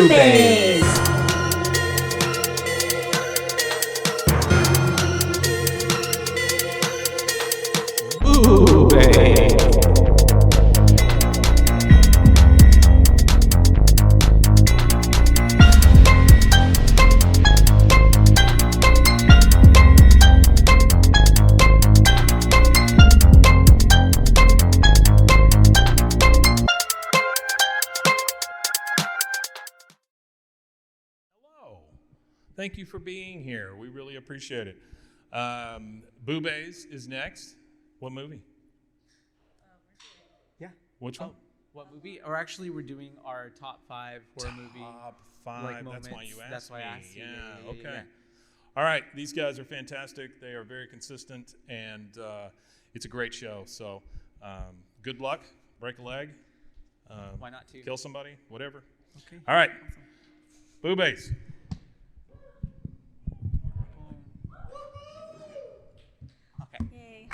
BooBaes! BooBaes! Thank you for being here. We really appreciate it. BooBaes is next. What movie? Yeah. Which one? What movie? Or actually, we're doing our top 5 horror movie. Top 5. Like, That's moments. why you asked That's why me. I asked you. Yeah, okay. Yeah. All right. These guys are fantastic. They are very consistent, and it's a great show. So good luck. Break a leg. Why not too? Kill somebody. Whatever. Okay. All right. Awesome. BooBaes. Okay. Yay.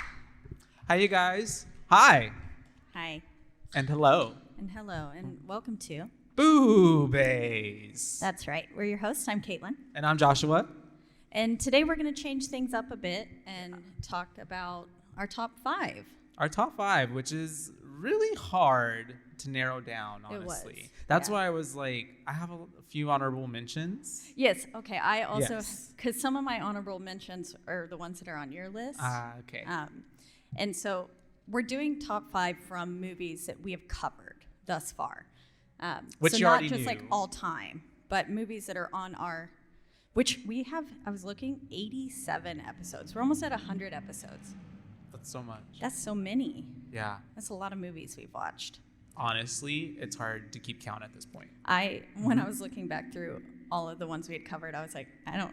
Hi, you guys. Hi. Hi. And hello. And hello. And welcome to. BooBaes. That's right. We're your hosts. I'm Caitlin. And I'm Joshua. And today we're going to change things up a bit and talk about our top 5. Our top 5, which is really hard to narrow down, honestly. It was. That's Yeah. why I was like, I have a few honorable mentions. Yes. Okay. I also, Yes. because some of my honorable mentions are the ones that are on your list. Okay. And so we're doing top 5 from movies that we have covered thus far. Which so you not already just knew. like all time, but movies that are on our, which we have, I was looking, 87 episodes. We're almost at 100 episodes. That's so much. That's so many. Yeah. That's a lot of movies we've watched. Honestly, it's hard to keep count at this point. When I was looking back through all of the ones we had covered, I was like, I don't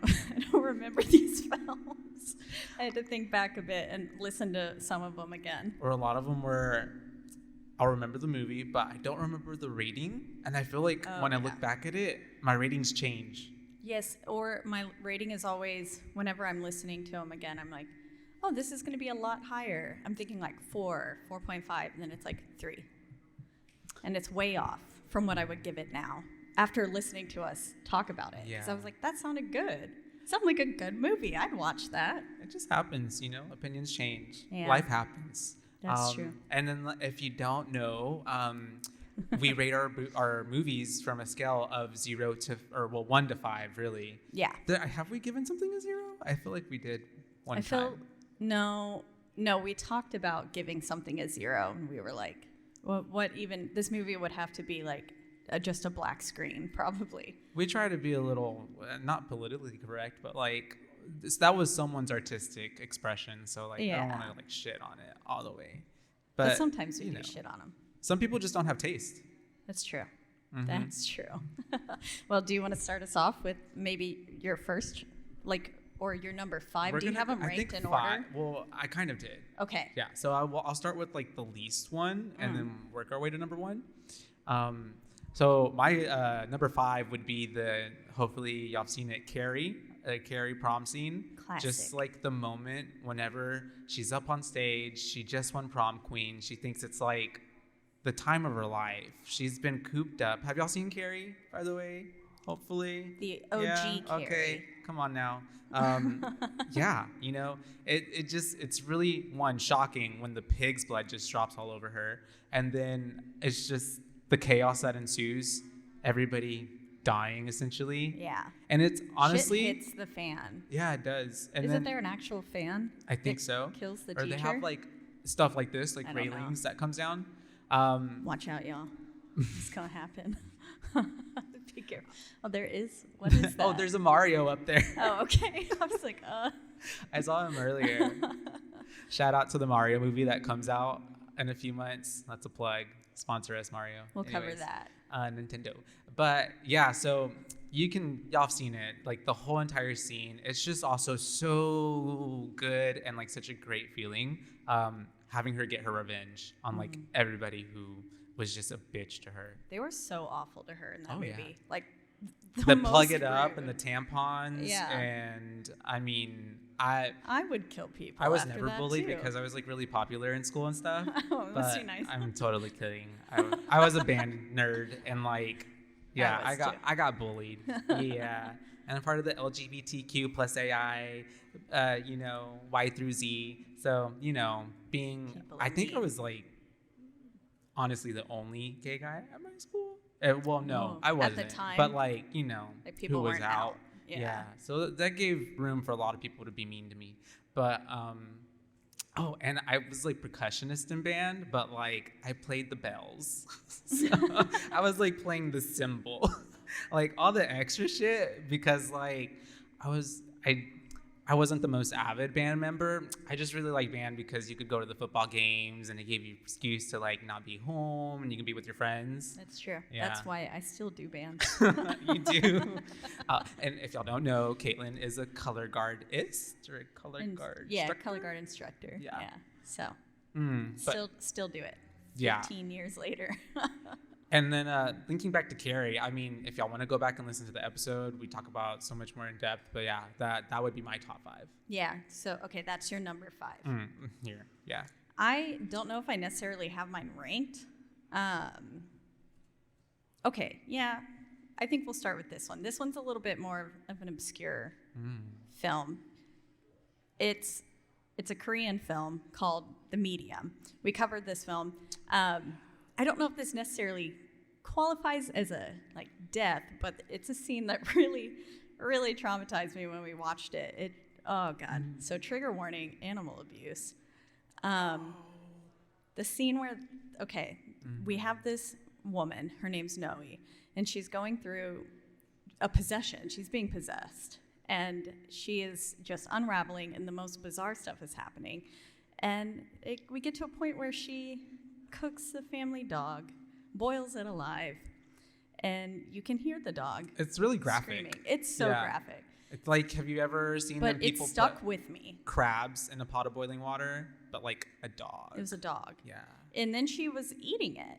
remember these films. I had to think back a bit and listen to some of them again. Or a lot of them were, I'll remember the movie, but I don't remember the rating. And I feel like when I look back at it, my ratings change. Yes, or my rating is always, whenever I'm listening to them again, I'm like, oh, this is going to be a lot higher. I'm thinking like 4, 4.5, and then it's like 3. And it's way off from what I would give it now after listening to us talk about it. Yeah. So I was like, that sounded good. Sounded like a good movie. I'd watch that. It just happens, opinions change. Yeah. Life happens. That's true. And then if you don't know, we rate our movies from a scale of 1 to 5, really. Yeah. Have we given something a 0? I feel like we did one time. No, we talked about giving something a 0, and we were like, well, what even, this movie would have to be like just a black screen, probably. We try to be a little, not politically correct, but like, that was someone's artistic expression, so like, I don't want to like shit on it all the way. But sometimes we do shit on them. Some people just don't have taste. That's true. Mm-hmm. That's true. Well, do you want to start us off with maybe your first, or your number 5? Do you have them ranked in order? Well, I kind of did. Okay. Yeah, so I'll start with like the least one and then work our way to number 1. So my number 5 would be hopefully y'all have seen it, Carrie prom scene. Classic. Just like the moment whenever she's up on stage, she just won prom queen. She thinks it's like the time of her life. She's been cooped up. Have y'all seen Carrie, by the way? Hopefully. The OG yeah? Carrie. Okay, come on now. Yeah, it's really shocking when the pig's blood just drops all over her. And then it's just the chaos that ensues. Everybody dying, essentially. Yeah. And it's honestly... Shit hits the fan. Yeah, it does. And Isn't there an actual fan? I think so. Kills the or teacher? they have like stuff like this, like I don't railings that comes down. Watch out, y'all. It's going to happen. Be careful. Oh, there is. What is that? Oh, there's a Mario up there. Oh, okay. I was like, I saw him earlier. Shout out to the Mario movie that comes out in a few months. That's a plug. Sponsor us, Mario. We'll cover that. Nintendo. But yeah, so y'all have seen it, like the whole entire scene. It's just also so good and like such a great feeling. Having her get her revenge on like everybody who was just a bitch to her. They were so awful to her in that movie. Yeah. Like the plug it up and the tampons. Yeah. And I mean, I would kill people. I was after never that bullied too. because I was like really popular in school and stuff. Oh, it must but be nice. I'm totally kidding. I was a band nerd and like Yeah, was too. I got bullied. Yeah, and I'm part of the LGBTQ plus AI, Y through Z. So being People I in think I need. was like honestly the only gay guy at my school. Well, no, Oh, I at wasn't. the time? But like Like who people was weren't out. out. Yeah. So that gave room for a lot of people to be mean to me. But oh, and I was like percussionist in band, but like I played the bells. So I was like playing the cymbal, like all the extra shit because like I was I wasn't the most avid band member. I just really like band because you could go to the football games and it gave you an excuse to like not be home and you can be with your friends. That's true. Yeah. That's why I still do bands. You do. And if y'all don't know, Caitlin is a color guardist or a color guard. Yeah, instructor? color guard instructor. Yeah. Yeah. So But still do it. Yeah. 15 years later. And then thinking back to Carrie, I mean, if y'all want to go back and listen to the episode, we talk about so much more in depth. But yeah, that would be my top 5. Yeah. So okay, that's your number 5. Here, yeah. I don't know if I necessarily have mine ranked. Okay, yeah. I think we'll start with this one. This one's a little bit more of an obscure film. It's a Korean film called The Medium. We covered this film. I don't know if this necessarily qualifies as a like death, but it's a scene that really, really traumatized me when we watched it. Oh God. So trigger warning, animal abuse. The scene where, we have this woman, her name's Noe, and she's going through a possession. She's being possessed. And she is just unraveling, and the most bizarre stuff is happening. And we get to a point where she cooks the family dog, boils it alive, and you can hear the dog. It's really graphic. Screaming. It's so graphic. It's like, have you ever seen But them it people stuck put with me. crabs in a pot of boiling water, but like a dog? It was a dog. Yeah. And then she was eating it,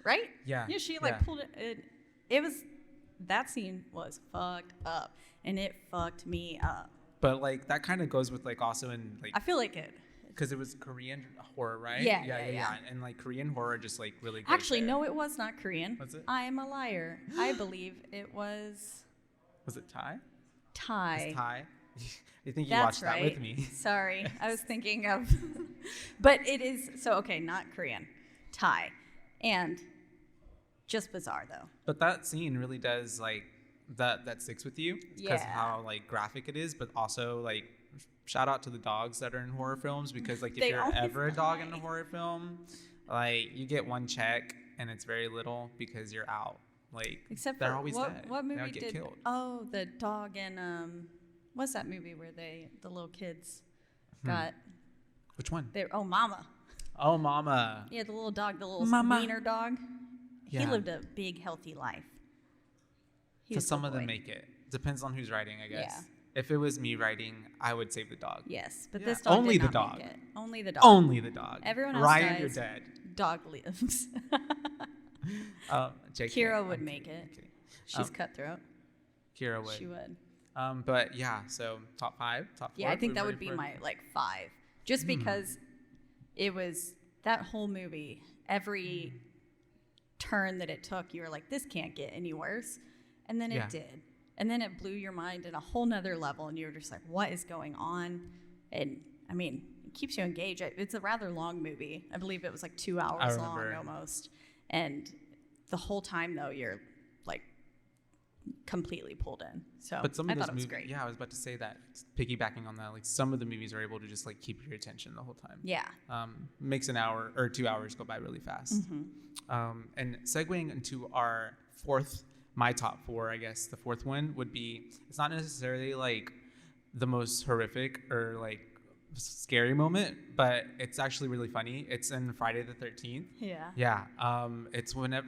right? Yeah. Yeah, she like pulled it. It was, that scene was fucked up, and it fucked me up. But like that kind of goes with like also in like I feel like it. because it was Korean horror, right? Yeah. And like Korean horror just like really goes Actually, there. no, it was not Korean. Was it? I am a liar. I believe it was Was it Thai? Thai. It's Thai. I think you That's watched right. that with me. Sorry, I was thinking of, but it is not Korean, Thai, and just bizarre though. But that scene really does like that sticks with you because Yeah. how like graphic it is, but also like shout out to the dogs that are in horror films because like if They you're always ever a dog in a die. horror film, like you get one check and it's very little because you're out. Like Except they're for always what dead. movie they don't get did? killed. Oh, the dog in what's that movie where the little kids got Which one? Mama. Oh, Mama. Yeah, the little dog, the little Mama. wiener dog. He Yeah. lived a big, healthy life. He Because was a some of good them boy. make it. Depends on who's writing, I guess. Yeah. If it was me writing, I would save the dog. Yes, but Yeah. this dog Only did the not make dog. it. Only the dog. Only the dog. Everyone else Ryan, dies. you're dead. Dog lives. JK, Kira I'm would kidding, make it. I'm kidding. She's cutthroat. Kira would. She would. But yeah, so top 5, top 4. Yeah, I think that We're would be ready for- my like 5, just because it was that whole movie. Every turn that it took, you were like, "This can't get any worse," and then Yeah. it did, and then it blew your mind in a whole nother level, and you were just like, "What is going on?" And I mean, it keeps you engaged. It's a rather long movie. I believe it was like 2 hours long remember. almost, and the whole time though, you're like completely pulled in. So But some I of thought those it was movies, great. yeah, I was about to say that. Piggybacking on that, like some of the movies are able to just like keep your attention the whole time. Yeah. Makes an hour or 2 hours go by really fast. Mm-hmm. And segueing into my top 4, I guess the fourth one would be, it's not necessarily like the most horrific or like scary moment, but it's actually really funny. It's in Friday the 13th. Yeah. Yeah. It's whenever,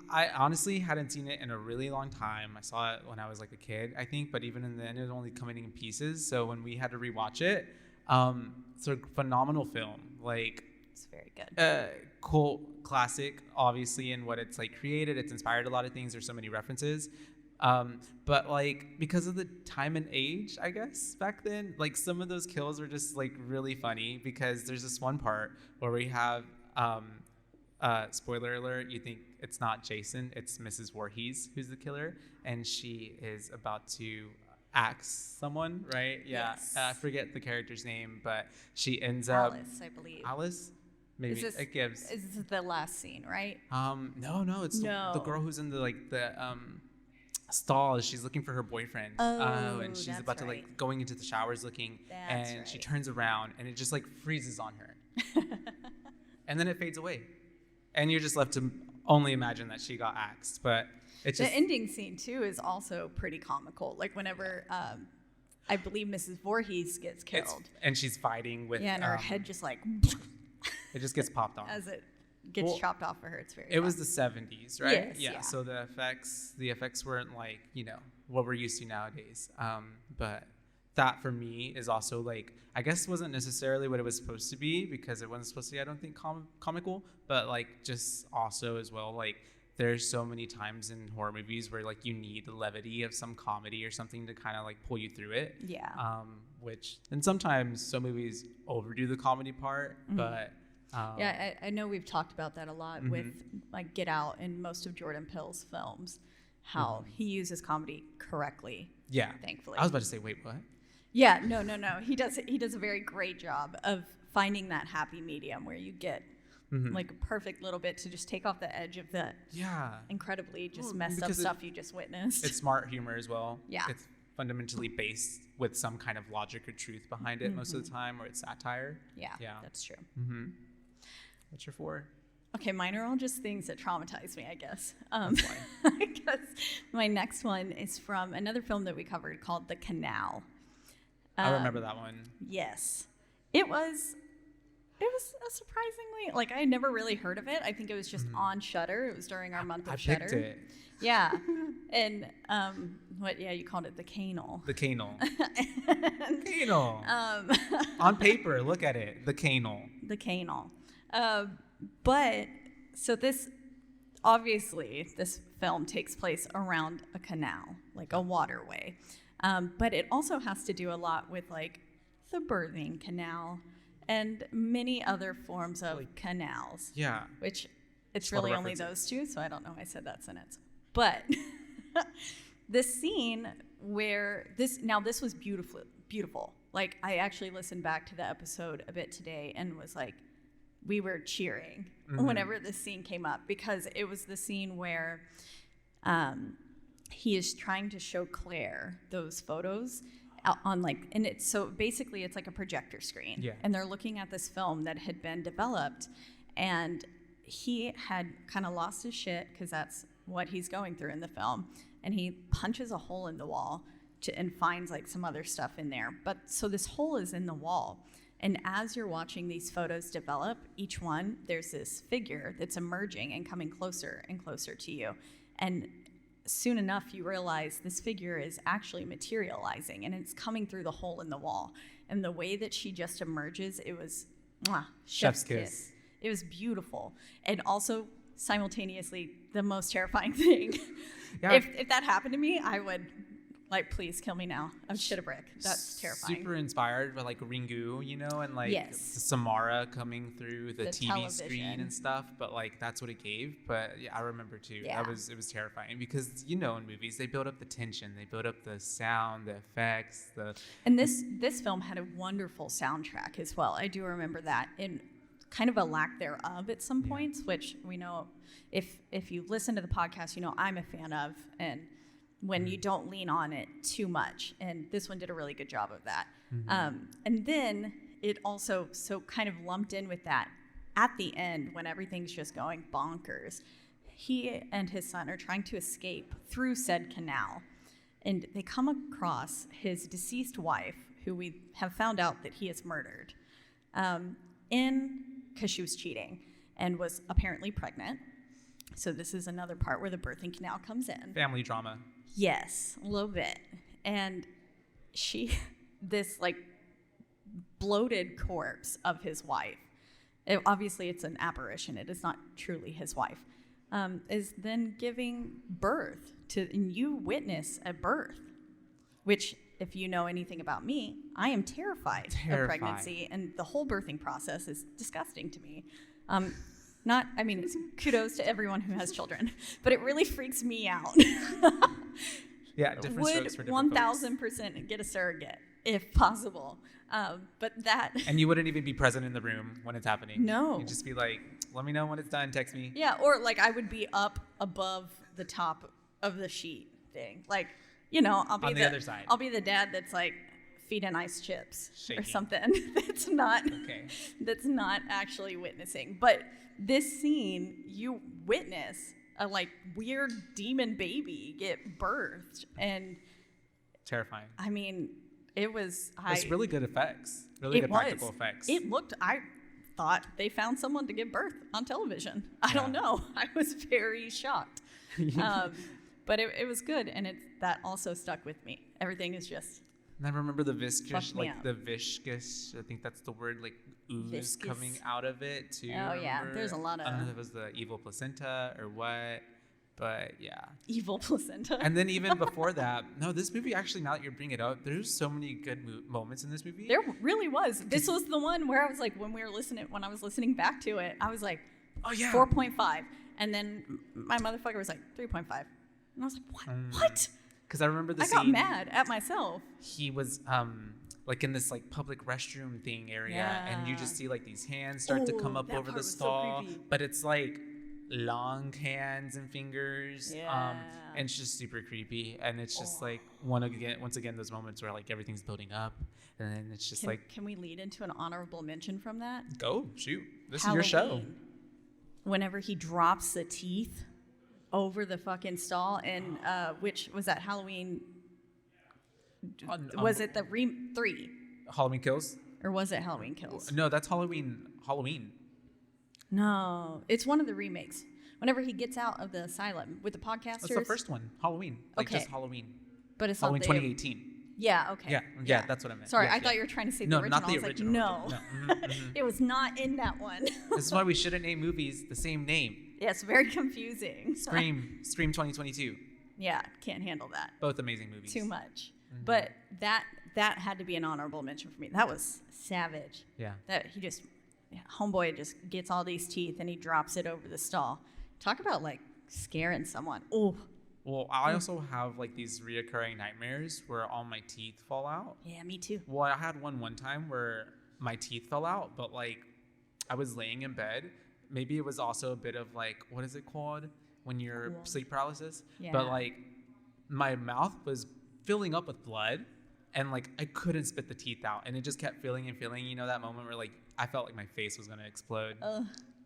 I honestly hadn't seen it in a really long time. I saw it when I was like a kid, I think, but even then it was only coming in pieces. So when we had to rewatch it, it's a phenomenal film. Like, It's very good. cult classic, obviously, in what it's like created. It's inspired a lot of things. There's so many references. But like because of the time and age, I guess back then, like some of those kills were just like really funny because there's this one part where we have spoiler alert, you think it's not Jason, it's Mrs. Voorhees who's the killer, and she is about to axe someone, right? Yeah. Yes. I forget the character's name, but she ends up Alice, I believe. Alice? Maybe it gives. Is this the last scene, right? No, it's No. the girl who's in the stall. She's looking for her boyfriend. Oh, and she's that's about to right. going into the showers looking, That's and she right. turns around and it just freezes on her, and then it fades away, and you're just left to only imagine that she got axed. But it's just The ending scene too is also pretty comical. Like whenever I believe Mrs. Voorhees gets killed. and she's fighting with And her head just it just gets popped off. as it gets Well, chopped off for her. It's very It was fun. the 70s, right? Yes, Yeah. yeah. So the effects weren't what we're used to nowadays. But that for me is also I guess wasn't necessarily what it was supposed to be, because it wasn't supposed to be, I don't think, comical, but just also as well, there's so many times in horror movies where you need the levity of some comedy or something to kind of pull you through it. Yeah. And sometimes some movies overdo the comedy part, but Yeah, I know we've talked about that a lot Mm-hmm. with Get Out and most of Jordan Peele's films, how he uses comedy correctly. yeah. Thankfully. I was about to say, wait, what? Yeah, no. He does a very great job of finding that happy medium where you get Mm-hmm. a perfect little bit to just take off the edge of the Yeah. incredibly just Well, messed up because stuff you just witnessed. It's smart humor as well. Yeah. It's fundamentally based with some kind of logic or truth behind it most of the time, or it's satire. yeah, Yeah. that's true. Mm-hmm. What's your 4? Okay, mine are all just things that traumatize me, I guess. That's fine. Because my next one is from another film that we covered called The Canal. I remember that one. Yes. It was a surprisingly, I had never really heard of it. I think it was just on Shudder. It was during our month of I Shudder. picked it. Yeah. And you called it The Canal. The canal. Canal. On paper, look at it. The canal. The Canal. But so obviously this film takes place around a canal, a waterway. But it also has to do a lot with the birthing canal and many other forms of canals, Yeah. which it's A lot of really only references. those two, so I don't know why I said that sentence. But this scene where this was beautiful. I actually listened back to the episode a bit today and was we were cheering whenever this scene came up, because it was the scene where he is trying to show Claire those photos out on and it's so basically it's a projector screen. Yeah. And they're looking at this film that had been developed, and he had kind of lost his shit because that's what he's going through in the film, and he punches a hole in the wall and finds some other stuff in there. But so this hole is in the wall, and as you're watching these photos develop, each one there's this figure that's emerging and coming closer and closer to you, and soon enough you realize this figure is actually materializing and it's coming through the hole in the wall. And the way that she just emerges, it was chef's kiss. It was beautiful, and also simultaneously the most terrifying thing. Yeah. If that happened to me, I would please kill me now. I'm shit a brick. That's terrifying. Super inspired by Ringu, and Yes. Samara coming through the TV television. screen and stuff. But that's what it gave. But yeah, I remember too. Yeah. It was terrifying because in movies they build up the tension, they build up the sound, the effects, And this film had a wonderful soundtrack as well. I do remember that, in kind of a lack thereof at some points, which we know if you listen to the podcast, I'm a fan of, and when you don't lean on it too much. And this one did a really good job of that. And then it also so kind of lumped in with that at the end when everything's just going bonkers. He and his son are trying to escape through said canal, and they come across his deceased wife, who we have found out that he has murdered, because she was cheating and was apparently pregnant. So this is another part where the birthing canal comes in. family drama. Yes, a little bit. And this bloated corpse of his wife, obviously it's an apparition, it is not truly his wife, is then giving birth to, and you witness a birth, which, if you know anything about me, I am terrified of pregnancy, and the whole birthing process is disgusting to me. I mean, kudos to everyone who has children, but it really freaks me out. Yeah, different Would strokes for different folks. 1000% get a surrogate if possible. But that. And you wouldn't even be present in the room when it's happening. No. You'd just be like, let me know when it's done, text me. Yeah, or like I would be up above the top of the sheet thing. Like, you know, I'll be On the other side. I'll be the dad that's like feeding ice chips Shaking. or something. That's not Okay. that's not actually witnessing. But this scene, you witness a like weird demon baby get birthed, and Terrifying. I mean, it was It's really good effects. Really good practical effects. It looked. I thought they found someone to give birth on television. I don't know. I was very shocked. But it was good, and that also stuck with me. Everything is just. And I remember the viscous, Fucked me up. the viscous, I think that's the word, like ooze Viscous. coming out of it too. Oh, yeah, remember? there's a lot I don't know of- if it was the evil placenta or what, but yeah. Evil placenta. And then even before that, no, this movie actually, now that you're bringing it up, there's so many good moments in this movie. There really was. This was the one where I was like, when I was listening back to it, I was like, Oh yeah. 4.5. And then my motherfucker was like 3.5. And I was like, what? What? Because I remember the I scene. got mad at myself. He was like in this like public restroom thing area, and you just Yeah. see like these hands start to come Oh, up that over part the was so stall, creepy. but it's like long hands and fingers. Yeah. And it's just super creepy, and it's just like once again those moments where like everything's building up, and then it's just Can we lead into an honorable mention from that? go shoot, this is your show. Halloween. Whenever he drops the teeth over the fucking stall, and which was that Halloween? Was it the 3, Halloween Kills? or was it Halloween Kills? No, that's Halloween. No, it's one of the remakes. Whenever he gets out of the asylum with the podcasters. That's the first one. Halloween. Like Okay. just Halloween. But it's Halloween not the 2018. Yeah. Okay. Yeah, that's what I meant. Sorry, Yes, I thought yeah. you were trying to say No, the original. not the I was original. like, no, No. Mhm. it was not in that one. This is why we shouldn't name movies the same name. Yeah, it's very confusing. Scream 2022. Yeah, can't handle that. Both amazing movies. Too much. But that had to be an honorable mention for me. That was savage. Yeah. That homeboy just gets all these teeth and he drops it over the stall. Talk about like scaring someone. Oh. Well, I also have like these reoccurring nightmares where all my teeth fall out. Yeah, me too. Well, I had one time where my teeth fell out, but like I was laying in bed. Maybe it was also a bit of like, what is it called when you're Cool. sleep paralysis? Yeah. But like my mouth was filling up with blood, and like I couldn't spit the teeth out, and it just kept filling and filling. You know that moment where like I felt like my face was gonna explode.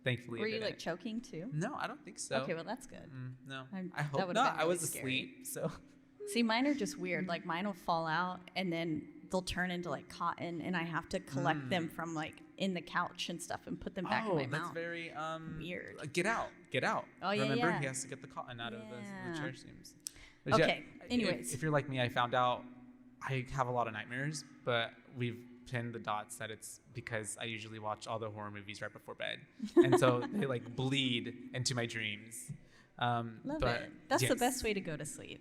Thankfully, Were it you didn't. like choking too? No, I don't think so. Okay, well that's good. No, I'm- I that hope would've not. been I really was scary. asleep, so. See, mine are just weird. Like mine will fall out and then they'll turn into like cotton, and I have to collect them from like in the couch and stuff and put them back in my that's mouth. very Weird. Get out. Oh, yeah, Remember, yeah. he has to get the cotton out of the Yeah. chair seams. But Okay, if- anyways. if you're like me, I found out I have a lot of nightmares, but we've pinned the dots that it's because I usually watch all the horror movies right before bed, and so they like bleed into my dreams. Love but it. That's the yes. best way to go to sleep.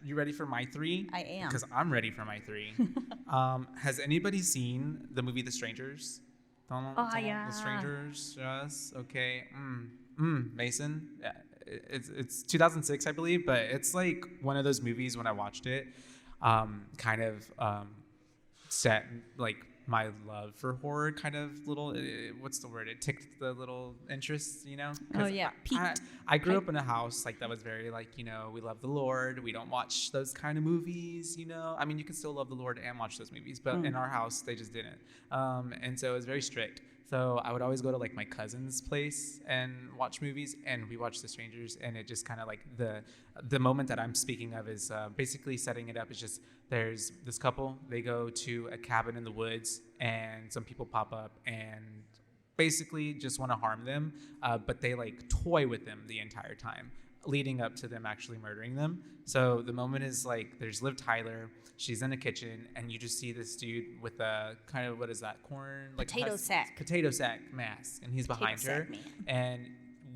You ready for my 3? I am. Because I'm ready for my 3. Has anybody seen the movie The Strangers? Yeah. The Strangers. Yes. Okay. Mason. Yeah, it's 2006, I believe, but it's like one of those movies when I watched it, kind of set like my love for horror kind of little, what's the word? It ticked the little interest, you know? 'Cause Oh, yeah, peaked. I grew up in a house like that was very like, you know, we love the Lord. We don't watch those kind of movies, you know? I mean, you can still love the Lord and watch those movies, but in our house, they just didn't. And so it was very strict. So I would always go to like my cousin's place and watch movies, and we watched The Strangers, and it just kind of like the moment that I'm speaking of is basically setting it up is just there's this couple, they go to a cabin in the woods, and some people pop up and basically just want to harm them, but they like toy with them the entire time, leading up to them actually murdering them. So the moment is like there's Liv Tyler, she's in a kitchen, and you just see this dude with a kind of, what is that, corn? Like Potato sack. Potato sack mask, and he's behind Potato her. sack man. And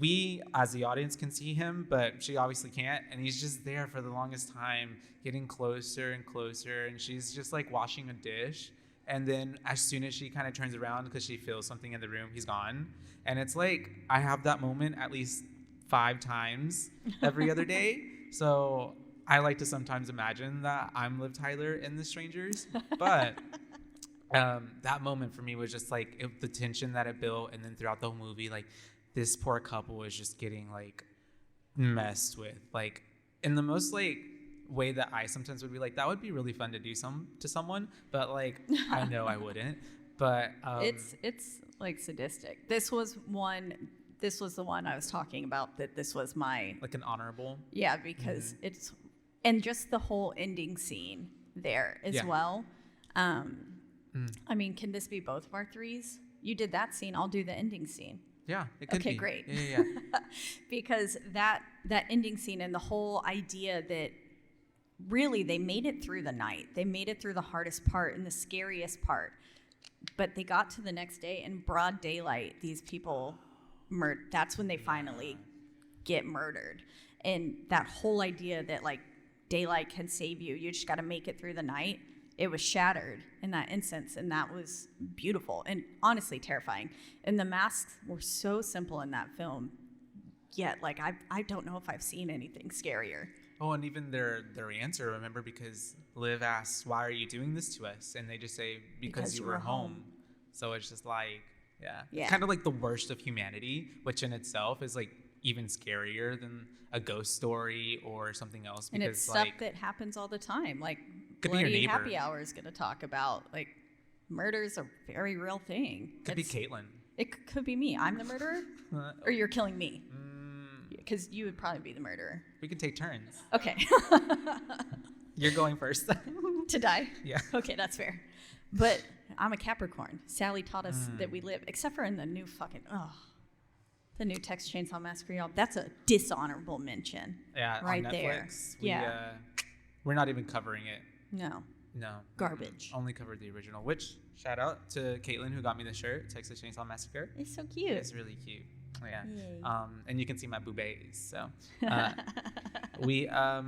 we, as the audience, can see him, but she obviously can't. And he's just there for the longest time, getting closer and closer, and she's just like washing a dish. And then as soon as she kind of turns around because she feels something in the room, he's gone. And it's like I have that moment at least 5 times every other day. So I like to sometimes imagine that I'm Liv Tyler in The Strangers. But that moment for me was just like the tension that it built. And then throughout the whole movie, like this poor couple was just getting like messed with, like in the most like way that I sometimes would be like, that would be really fun to do to someone, but like I know I wouldn't. But it's like sadistic. This was the one I was talking about, that this was my like an honorable. Yeah, because it's, and just the whole ending scene there as well. I mean, can this be both of our 3s? You did that scene, I'll do the ending scene. Yeah, it could be. Okay, great. Yeah. Because that ending scene and the whole idea that really they made it through the night. They made it through the hardest part and the scariest part. But they got to the next day in broad daylight, these people that's when they finally get murdered. And that whole idea that like daylight can save you, you just got to make it through the night. It was shattered in that instance, and that was beautiful and honestly terrifying. And the masks were so simple in that film, yet like I don't know if I've seen anything scarier. Oh, and even their answer, remember, because Liv asks, "Why are you doing this to us?" And they just say, "Because you were home." So it's just like, yeah. Kind of like the worst of humanity, which in itself is like even scarier than a ghost story or something else. Because, and it's stuff that happens all the time, like. Could be your Bloody neighbor. Happy Hour is going to talk about like murder's a very real thing. Could be Caitlin. It could be me. I'm the murderer, or you're killing me, because you would probably be the murderer. We could take turns. Okay. You're going first. To die? Yeah. Okay, that's fair. But I'm a Capricorn. Sally taught us that we live, except for in the new the new Texas Chainsaw Massacre, y'all. That's a dishonorable mention. Yeah, right on Netflix, there. We're not even covering it. No. Garbage. Only covered the original, which shout out to Caitlin who got me the shirt, Texas Chainsaw Massacre. It's so cute. It's really cute. Oh, yeah. Yay. And you can see my BooBaes. So we I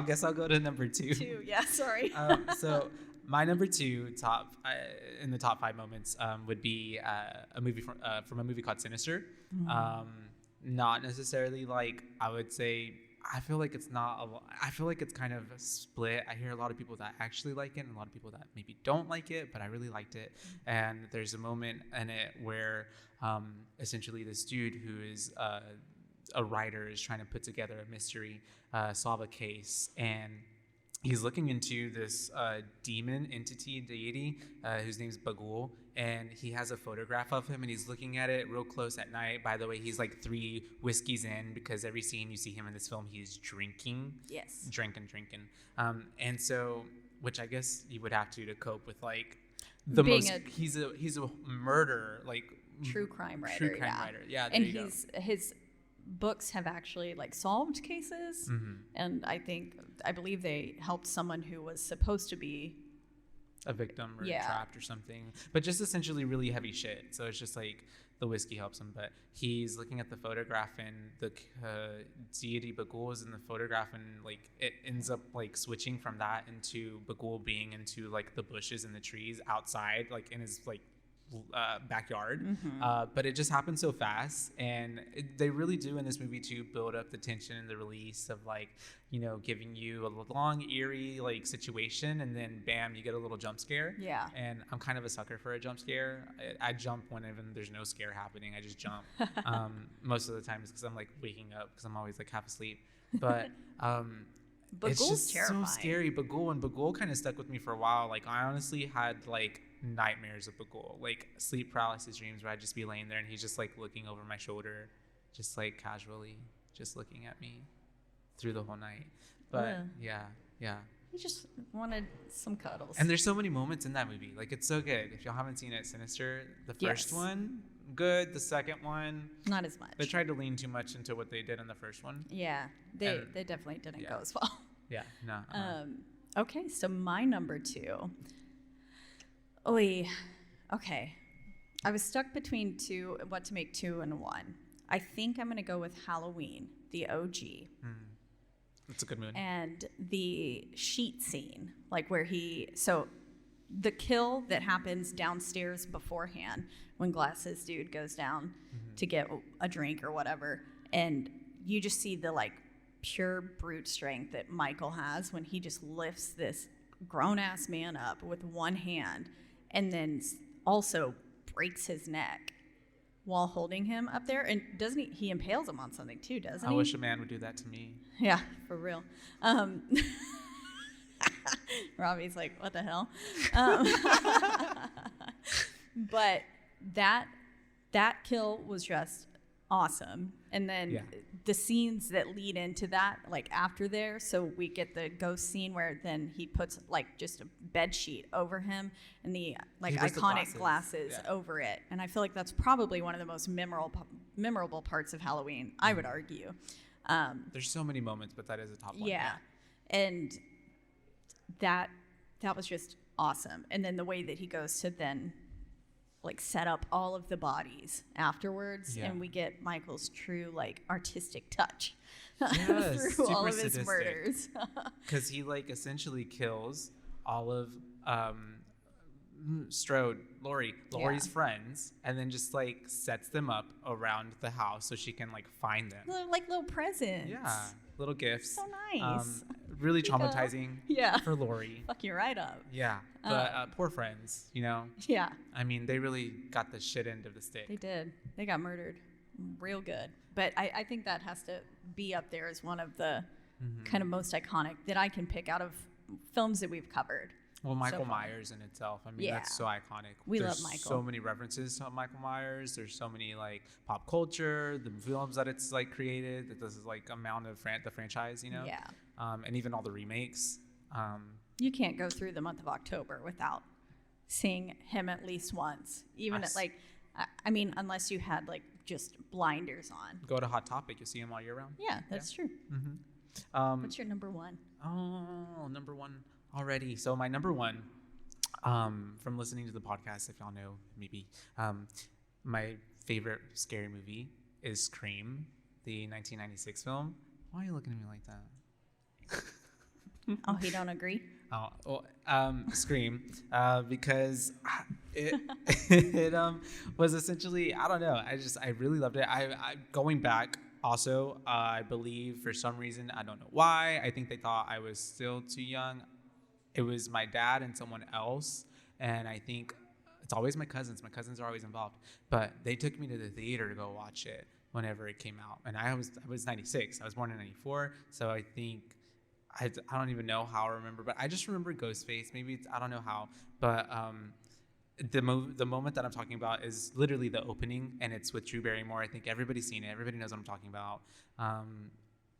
guess I'll go to number 2. 2, yeah, sorry. So my number 2 top in the top 5 moments would be a movie from a movie called Sinister. Not necessarily like I would say. I feel like it's not. I feel like it's kind of split. I hear a lot of people that actually like it, and a lot of people that maybe don't like it. But I really liked it. And there's a moment in it where essentially this dude who is a writer is trying to put together a mystery, solve a case, and he's looking into this demon entity deity whose name's Bagul, and he has a photograph of him, and he's looking at it real close at night. By the way, he's like 3 whiskeys in, because every scene you see him in this film, he's drinking. Yes. Drinking. And so, which I guess you would have to cope with like the Being most. He's a murderer, like true crime writer. Writer. Yeah. And his books have actually like solved cases, and I believe they helped someone who was supposed to be a victim or trapped or something, but just essentially really heavy shit. So it's just like the whiskey helps him, but he's looking at the photograph, and the deity Bagul is in the photograph, and like it ends up like switching from that into Bagul being into like the bushes and the trees outside, like in his like backyard. But it just happened so fast, and they really do in this movie to build up the tension and the release of like, you know, giving you a long eerie like situation, and then bam, you get a little jump scare. Yeah. And I'm kind of a sucker for a jump scare. I jump whenever there's no scare happening. I just jump. Most of the time it's because I'm like waking up, because I'm always like half asleep. But it's just terrifying. so scary. Bagul kind of stuck with me for a while. Like I honestly had like nightmares of Bagul, like sleep paralysis dreams where I'd just be laying there and he's just like looking over my shoulder, just like casually, just looking at me through the whole night. But yeah. He just wanted some cuddles. And there's so many moments in that movie. Like it's so good. If y'all haven't seen it, Sinister, the first one, good. The second one, not as much. They tried to lean too much into what they did in the first one. Yeah, they definitely didn't go as well. Yeah, no. Okay, so my number 2. Okay. I was stuck between what to make 2 and 1. I think I'm going to go with Halloween, the OG. That's a good movie. And the sheet scene, like where so the kill that happens downstairs beforehand when Glasses Dude goes down to get a drink or whatever, and you just see the like pure brute strength that Michael has when he just lifts this grown-ass man up with one hand and then also breaks his neck while holding him up there. And doesn't he impales him on something too, doesn't he? I wish a man would do that to me. Yeah, for real. Robbie's like, what the hell? But that kill was just awesome. And then the scenes that lead into that, like after there, so we get the ghost scene where then he puts like just a bed sheet over him and the like iconic glasses over it. And I feel like that's probably one of the most memorable parts of Halloween, I would argue. There's so many moments, but that is a top one. Yeah. And that was just awesome. And then the way that he goes to then like set up all of the bodies afterwards, and we get Michael's true like artistic touch through all of his sadistic murders. Because he like essentially kills all of Laurie's friends, and then just like sets them up around the house so she can like find them. Like little presents. Yeah, little gifts. So nice. Really traumatizing for Laurie. Fuck you right up. Yeah, but poor friends, you know? Yeah. I mean, they really got the shit end of the stick. They did. They got murdered real good. But I think that has to be up there as one of the kind of most iconic that I can pick out of films that we've covered. Well, Michael Myers in itself, I mean, that's so iconic. We There's love Michael. So many references to Michael Myers. There's so many like pop culture, the films that it's like created, that this is like amount of the franchise, you know? Yeah. And even all the remakes. You can't go through the month of October without seeing him at least once. Even at like, I mean, unless you had like just blinders on. Go to Hot Topic, you'll see him all year round. Yeah, that's true. What's your number one? Oh, number one already. So my number one, from listening to the podcast, if y'all know, maybe, my favorite scary movie is Scream, the 1996 film. Why are you looking at me like that? Oh, he don't agree? Oh, well, Scream, because it was essentially, I don't know, I really loved it. I going back also, I believe for some reason, I don't know why, I think they thought I was still too young. It was my dad and someone else, and I think it's always my cousins. My cousins are always involved, but they took me to the theater to go watch it whenever it came out, and I was 96. I was born in 94, so I think I don't even know how I remember, but I just remember Ghostface. Maybe I don't know how, but the moment that I'm talking about is literally the opening, and it's with Drew Barrymore. I think everybody's seen it. Everybody knows what I'm talking about.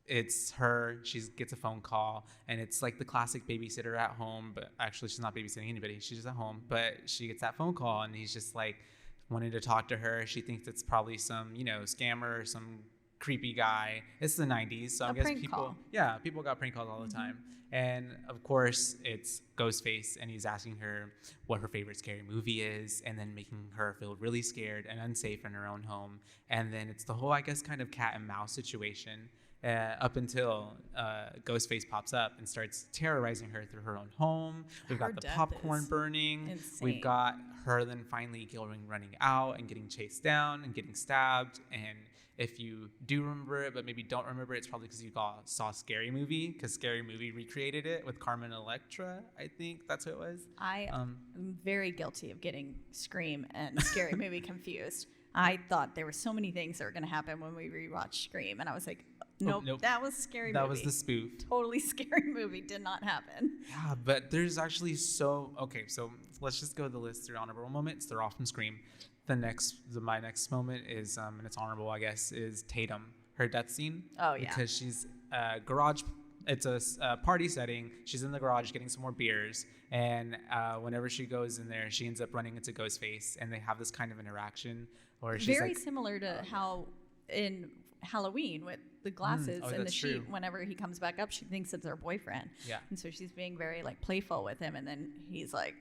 It's her. She gets a phone call, and it's like the classic babysitter at home, but actually she's not babysitting anybody. She's just at home, but she gets that phone call, and he's just like wanting to talk to her. She thinks it's probably some, scammer or some creepy guy. It's the 90s, so I guess people got prank calls all the time. And of course, it's Ghostface, and he's asking her what her favorite scary movie is, and then making her feel really scared and unsafe in her own home. And then it's the whole, I guess, kind of cat and mouse situation. Up until Ghostface pops up and starts terrorizing her through her own home. We've got the popcorn burning. Insane. We've got her then finally running out and getting chased down and getting stabbed. And if you do remember it, but maybe don't remember it, it's probably because you saw Scary Movie, because Scary Movie recreated it with Carmen Electra. I think that's who it was. I am very guilty of getting Scream and Scary Movie confused. I thought there were so many things that were going to happen when we rewatched Scream, and I was like, nope. That was Scary Movie. That was the spoof. Totally Scary Movie. Did not happen. Yeah, but there's actually so let's just go to the list through honorable moments. They're all from Scream. My next moment is, and it's honorable, I guess, is Tatum, her death scene. Oh, yeah. Because she's garage. It's a party setting. She's in the garage getting some more beers, and whenever she goes in there, she ends up running into Ghostface, and they have this kind of interaction where she's very similar to how in Halloween with the glasses and the sheet. True. Whenever he comes back up, she thinks it's her boyfriend. Yeah. And so she's being very like playful with him, and then he's like,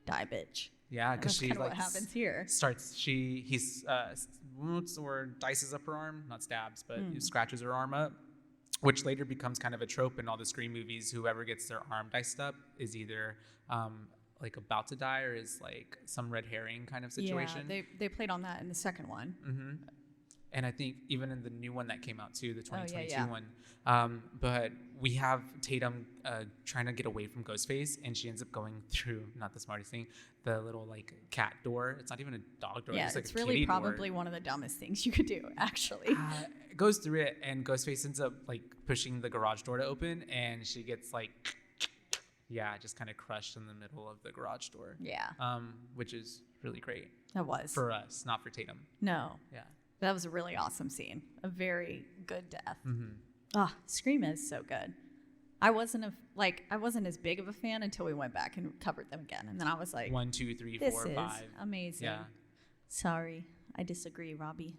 "Die, bitch." Yeah, because she kind of like what happens here. He's what's the word? Dices up her arm, not stabs, but he scratches her arm up, which later becomes kind of a trope in all the Scream movies. Whoever gets their arm diced up is either like about to die or is like some red herring kind of situation. Yeah, they played on that in the second one. Mm-hmm. And I think even in the new one that came out too, the 2022 yeah. one. But we have Tatum trying to get away from Ghostface, and she ends up going through, not the smartest thing, the little like cat door. It's not even a dog door. Yeah, it's like it's a really kitty probably door. one of the dumbest things you could do, actually. It goes through it, and Ghostface ends up like pushing the garage door to open, and she gets like, just kind of crushed in the middle of the garage door. Yeah, Which is really great that was. for us, not for Tatum. No, Yeah. that was a really awesome scene. A very good death. Mm-hmm. Scream is so good. I wasn't as big of a fan until we went back and covered them again, and then I was like, 1, 2, 3, this 4, is 5. amazing. Yeah. Sorry, I disagree, Robbie.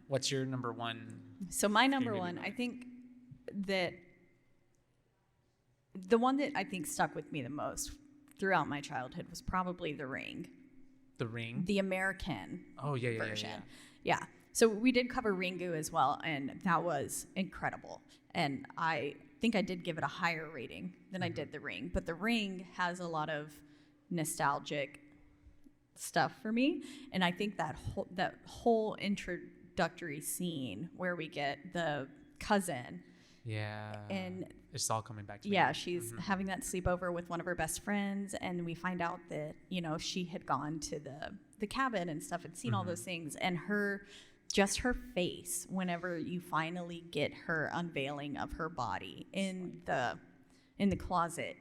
What's your number one? So my number movie one, moment? I think that the one that I think stuck with me the most throughout my childhood was probably The Ring, The Ring? the American Oh, yeah. version. Yeah. So we did cover Ringu as well, and that was incredible. And I think I did give it a higher rating than I did The Ring. But The Ring has a lot of nostalgic stuff for me, and I think that whole introductory scene where we get the cousin, Yeah. and it's all coming back to me. yeah, she's having that sleepover with one of her best friends, and we find out that she had gone to the cabin and stuff and seen all those things, and her face whenever you finally get her unveiling of her body in the closet.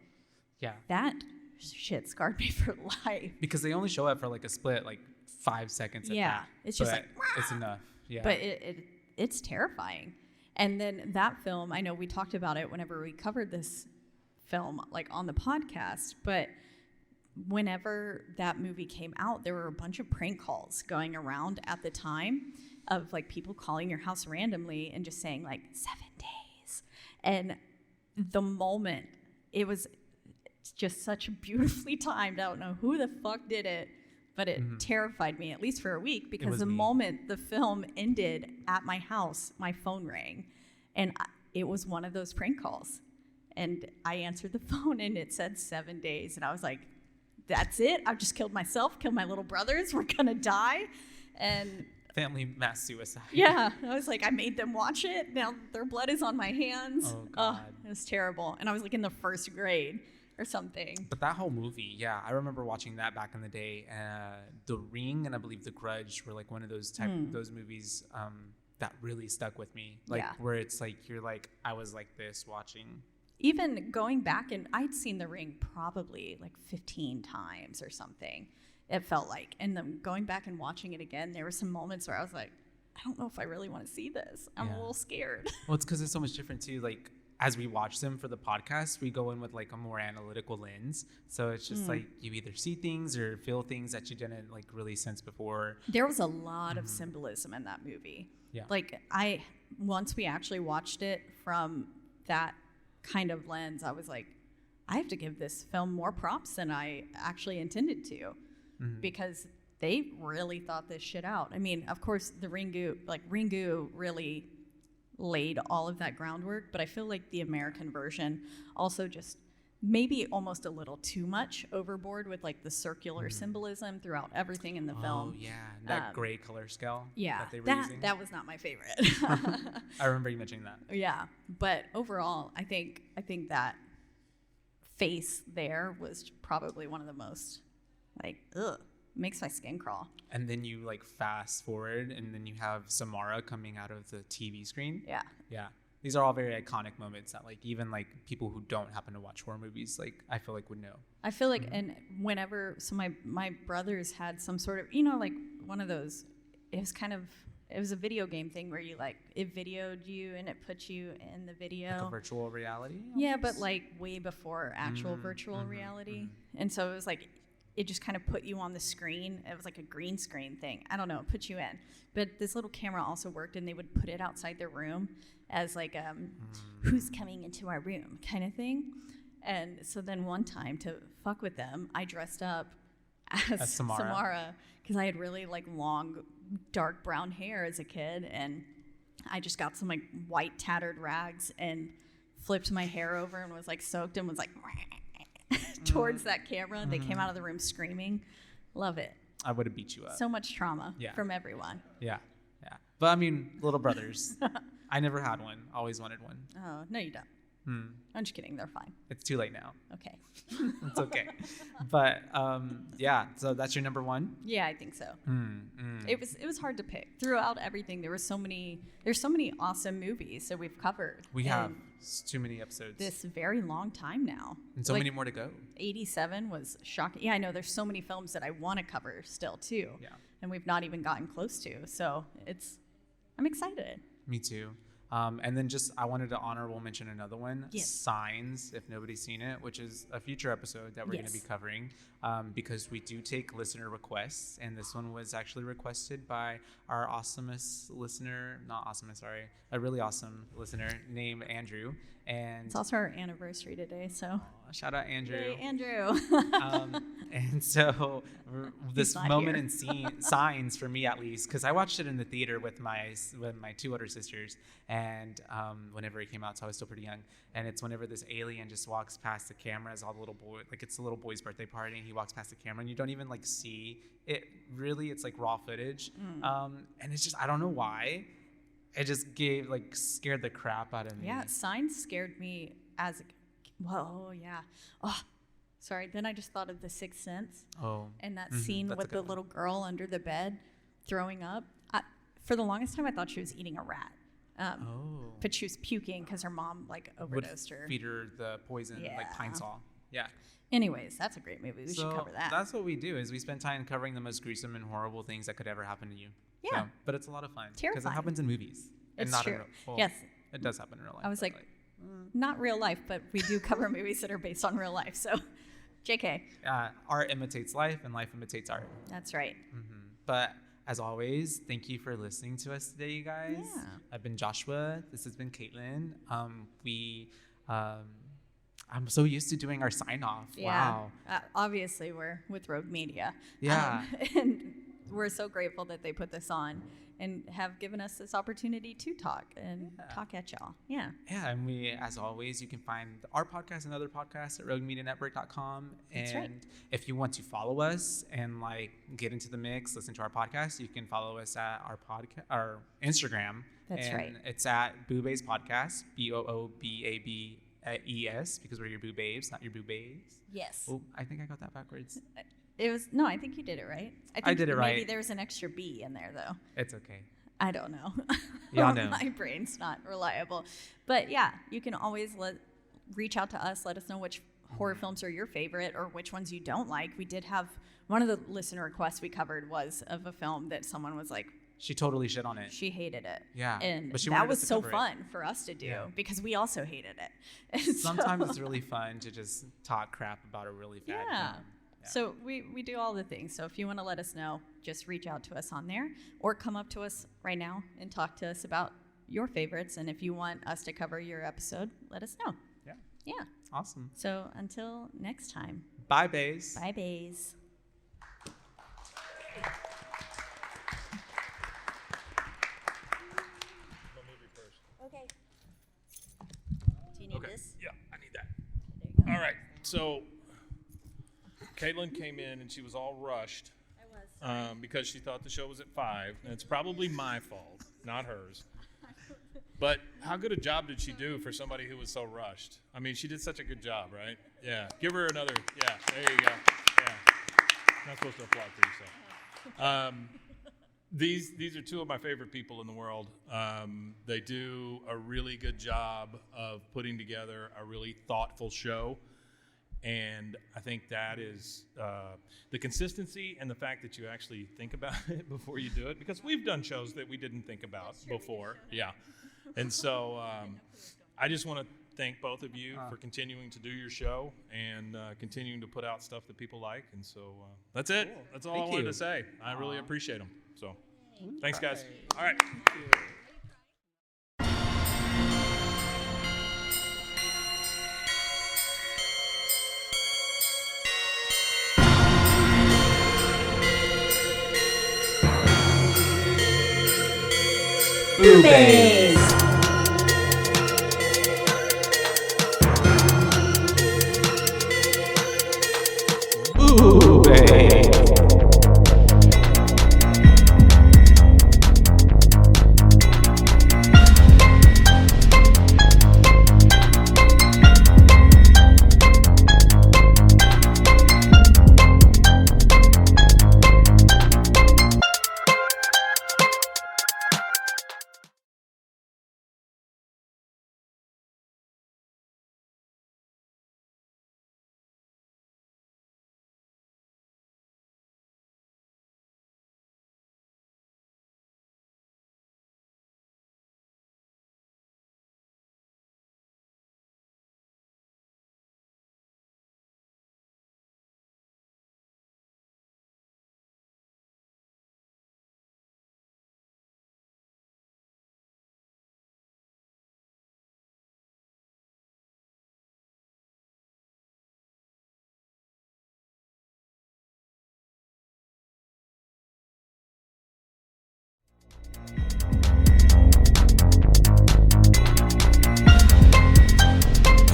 Yeah. That shit scarred me for life. Because they only show up for like a split, like 5 seconds. Yeah, At that. it's just But like, it's enough. Yeah. But it's terrifying. And then that film, I know we talked about it whenever we covered this film, like on the podcast, but whenever that movie came out, there were a bunch of prank calls going around at the time of like people calling your house randomly and just saying like 7 days. And the moment, it was just such beautifully timed. I don't know who the fuck did it, but it terrified me, at least for a week, because the moment the film ended at my house, my phone rang, and it was one of those prank calls. And I answered the phone, and it said 7 days, and I was like, that's it? I've just killed myself, killed my little brothers, we're gonna die. And family mass suicide. yeah, I was like, I made them watch it, now their blood is on my hands. Oh, God. It was terrible. And I was like in the first grade or something. But that whole movie, yeah, I remember watching that back in the day. The Ring and I believe The Grudge were like one of those those movies that really stuck with me. Like where it's like you're like, I was like this watching. Even going back, and I'd seen The Ring probably like 15 times or something, it felt like. And then going back and watching it again, there were some moments where I was like, I don't know if I really want to see this. I'm a little scared. Well, it's because it's so much different too. Like as we watch them for the podcast, we go in with like a more analytical lens. So it's just like you either see things or feel things that you didn't like really sense before. There was a lot of symbolism in that movie. Yeah. Like once we actually watched it from that kind of lens, I was like, I have to give this film more props than I actually intended to, because they really thought this shit out. I mean, of course, the Ringu really laid all of that groundwork, but I feel like the American version also just maybe almost a little too much overboard with like the circular symbolism throughout everything in the film. Oh yeah, that gray color scale. Yeah, that they were using. That was not my favorite. I remember you mentioning that. Yeah, but overall, I think that face there was probably one of the most like makes my skin crawl. And then you like fast forward, and then you have Samara coming out of the TV screen. Yeah. Yeah. These are all very iconic moments that like even like people who don't happen to watch horror movies, like I feel like would know. I feel like, and whenever, so my brothers had some sort of, like one of those, it was a video game thing where you like, it videoed you and it put you in the video. Like a virtual reality? Yeah, but like way before actual virtual reality. And so it was like, it just kind of put you on the screen. It was like a green screen thing. I don't know, it put you in. But this little camera also worked, and they would put it outside their room as like, who's coming into our room kind of thing. And so then one time, to fuck with them, I dressed up as Samara, because I had really like long, dark brown hair as a kid, and I just got some like white tattered rags and flipped my hair over and was like soaked and was like, towards that camera. They came out of the room screaming. Love it. I would have beat you up. So much trauma Yeah. from everyone. Yeah. But I mean, little brothers. I never had one. Always wanted one. Oh, no, you don't. I'm just kidding. They're fine. It's too late now. Okay. It's okay. But yeah, so that's your number one. Yeah, I think so. It was hard to pick. Throughout everything, there's so many awesome movies that we've covered. We in have too many episodes. this very long time now. And so Like, many more to go. 87 was shocking. Yeah, I know there's so many films that I want to cover still too. Yeah. And we've not even gotten close to. So I'm excited. Me too. And then I wanted to honorable mention another one, Yes. Signs, if nobody's seen it, which is a future episode that we're going to be Yes. covering because we do take listener requests. And this one was actually requested by our awesomest listener, a really awesome listener named Andrew. And It's also our anniversary today, so shout out Andrew. yay, Andrew. And so this not moment here. in Signs for me at least, because I watched it in the theater with my two older sisters, and whenever it came out, so I was still pretty young. And it's whenever this alien just walks past the camera as all the little boy, like it's the little boy's birthday party, and he walks past the camera, and you don't even like see it. Really, it's like raw footage, and it's just I don't know why. It just scared the crap out of me. Yeah, Signs scared me as whoa, yeah. Oh, sorry. Then I just thought of The Sixth Sense. Oh. And that scene That's a with good the one. little girl under the bed throwing up. For the longest time, I thought she was eating a rat. But she was puking because her mom Would overdosed her. feed her the poison like Pine Yeah. Sol. Yeah. Anyways, that's a great movie. We should cover that. That's what we do is we spend time covering the most gruesome and horrible things that could ever happen to you. Yeah. So, but it's a lot of fun because it Terrifying. happens in movies. and It's not true. In real, Yes. It does happen in real life. I was but, like, not real life, but we do cover movies that are based on real life. So, JK. Art imitates life and life imitates art. That's right. But as always, thank you for listening to us today, you guys. Yeah. I've been Joshua. This has been Caitlin. I'm so used to doing our sign off. Yeah. Wow. Obviously, we're with Rogue Media. Yeah. And we're so grateful that they put this on and have given us this opportunity to talk and talk at y'all. Yeah. Yeah, and we, as always, you can find our podcast and other podcasts at RogueMediaNetwork.com. That's And right. if you want to follow us and get into the mix, listen to our podcast, you can follow us at our Instagram. That's and right. It's at BooBaes Podcast, BOOBABES, because we're your BooBaes, not your BooBaes. Yes. Oh, I think I got that backwards. No, I think you did it right. I did it maybe right. there's an extra B in there, though. It's okay. I don't know. Y'all know. My brain's not reliable. But yeah, you can always reach out to us. Let us know which horror films are your favorite or which ones you don't like. We did have one of the listener requests we covered was of a film that someone was like, She totally shit on it. she hated it. Yeah, And but she that wanted us was to so cover it. fun for us to do Yeah. because we also hated it. And Sometimes so- it's really fun to just talk crap about a really bad Yeah. film. Yeah. So we do all the things. So if you want to let us know, just reach out to us on there or come up to us right now and talk to us about your favorites. And if you want us to cover your episode, let us know. Yeah. Yeah. Awesome. So until next time, Bye, Baes. bye, Baes. Okay. Do you need Okay. this? Yeah, I need that. There you go. All right. So Caitlin came in and she was all rushed I was. because she thought the show was at 5. And it's probably my fault, not hers. But how good a job did she do for somebody who was so rushed? I mean, she did such a good job, right? Yeah. Give her another. Yeah. There you go. Yeah. Not supposed to applaud for yourself. These are two of my favorite people in the world. They do a really good job of putting together a really thoughtful show. And I think that is the consistency and the fact that you actually think about it before you do it, because we've done shows that we didn't think about before. Yeah. And so I just want to thank both of you for continuing to do your show and continuing to put out stuff that people like. And so that's it. Cool. That's all Thank I wanted you. to say. I really appreciate them. So thanks, guys. Bye. All right. BooBaes.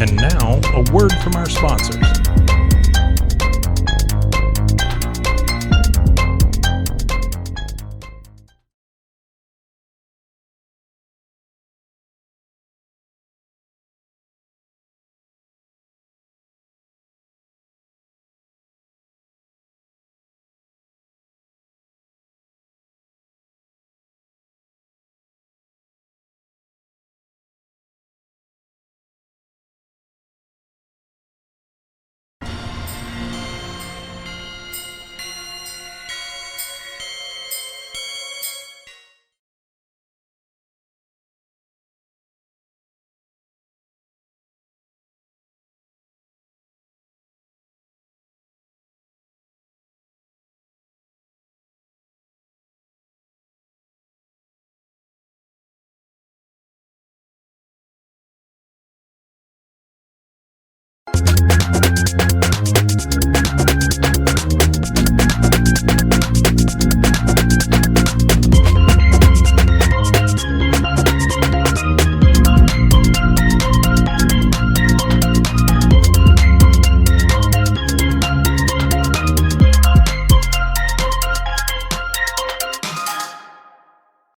And now, a word from our sponsors.